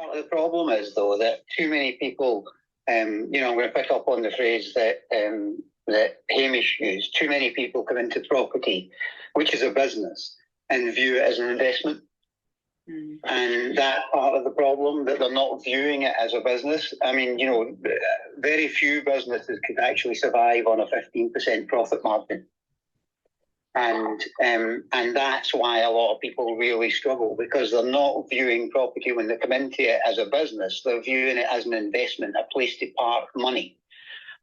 Part of the problem is, though, that too many people, I'm going to pick up on the phrase that Hamish used. Too many people come into property, which is a business, and view it as an investment. And that's part of the problem, that they're not viewing it as a business. I mean, very few businesses could actually survive on a 15% profit margin. And that's why a lot of people really struggle, because they're not viewing property when they come into it as a business. They're viewing it as an investment, a place to park money.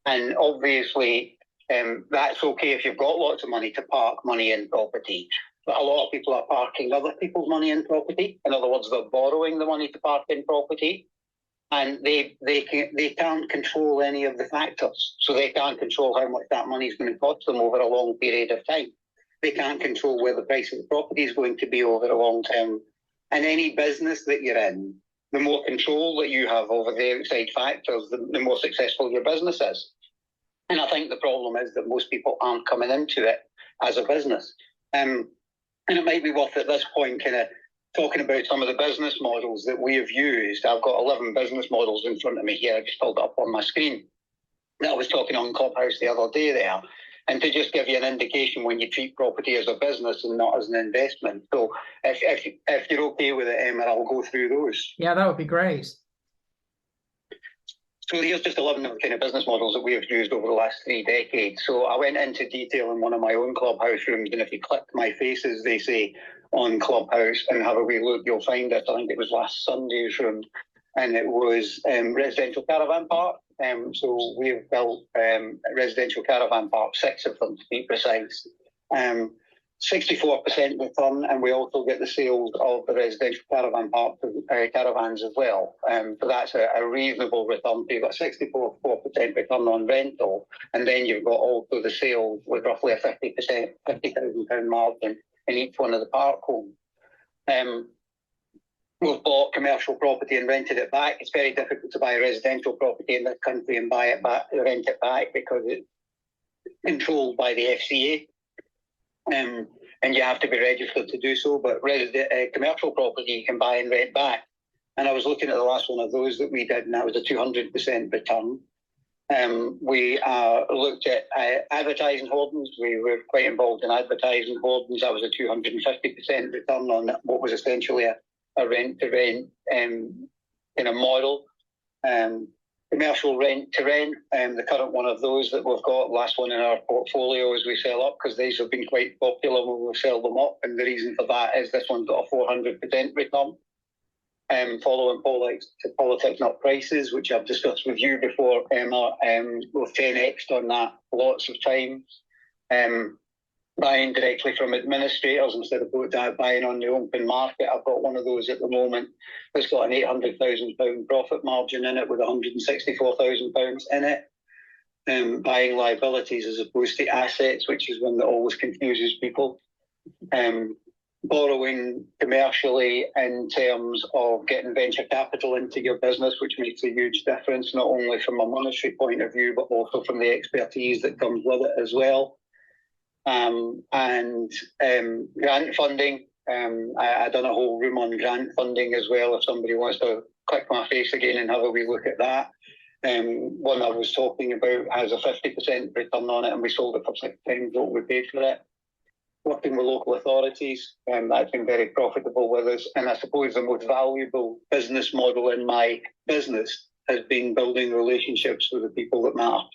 And obviously, that's okay if you've got lots of money to park money in property. But a lot of people are parking other people's money in property. In other words, they're borrowing the money to park in property. And they can't control any of the factors. So they can't control how much that money is going to cost them over a long period of time. They can't control where the price of the property is going to be over a long term. And any business that you're in, the more control that you have over the outside factors, the more successful your business is. And I think the problem is that most people aren't coming into it as a business. And it might be worth at this point kind of talking about some of the business models that we have used. I've got 11 business models in front of me here. I just pulled it up on my screen that I was talking on Clubhouse the other day there. And to just give you an indication when you treat property as a business and not as an investment. So if you're okay with it, Emma, I'll go through those. Yeah, that would be great. So here's just 11 of the kind of business models that we have used over the last 3 decades. So I went into detail in one of my own Clubhouse rooms, and if you click my face, as they say, on Clubhouse and have a wee look, you'll find it. I think it was last Sunday's room, and it was residential caravan park. So we've built residential caravan park, 6 of them to be precise. 64% return, and we also get the sales of the residential caravan park caravans as well. So that's a reasonable return. So you've got 64% return on rental, and then you've got also the sales with roughly a 50%, £50,000 margin in each one of the park homes. We've bought commercial property and rented it back. It's very difficult to buy a residential property in this country and buy it back, rent it back, because it's controlled by the FCA. And you have to be registered to do so, but commercial property you can buy and rent back. And I was looking at the last one of those that we did, and that was a 200% return. We looked at advertising hoardings. We were quite involved in advertising hoardings. That was a 250% return on what was essentially a rent-to-rent kind of model. Commercial rent-to-rent, the current one of those that we've got, last one in our portfolio as we sell up, because these have been quite popular when we sell them up. And the reason for that is this one's got a 400% return. Following politics, not prices, which I've discussed with you before, Emma. We've 10x'd on that lots of times. Buying directly from administrators instead of buying on the open market. I've got one of those at the moment that's got an £800,000 profit margin in it with £164,000 in it. Buying liabilities as opposed to assets, which is one that always confuses people. Borrowing commercially in terms of getting venture capital into your business, which makes a huge difference, not only from a monetary point of view, but also from the expertise that comes with it as well. And grant funding. I done a whole room on grant funding as well, if somebody wants to click my face again and have a wee look at that. One I was talking about has a 50% return on it, and we sold it for 6 times what we paid for it. Working with local authorities, that's been very profitable with us. And I suppose the most valuable business model in my business has been building relationships with the people that matter.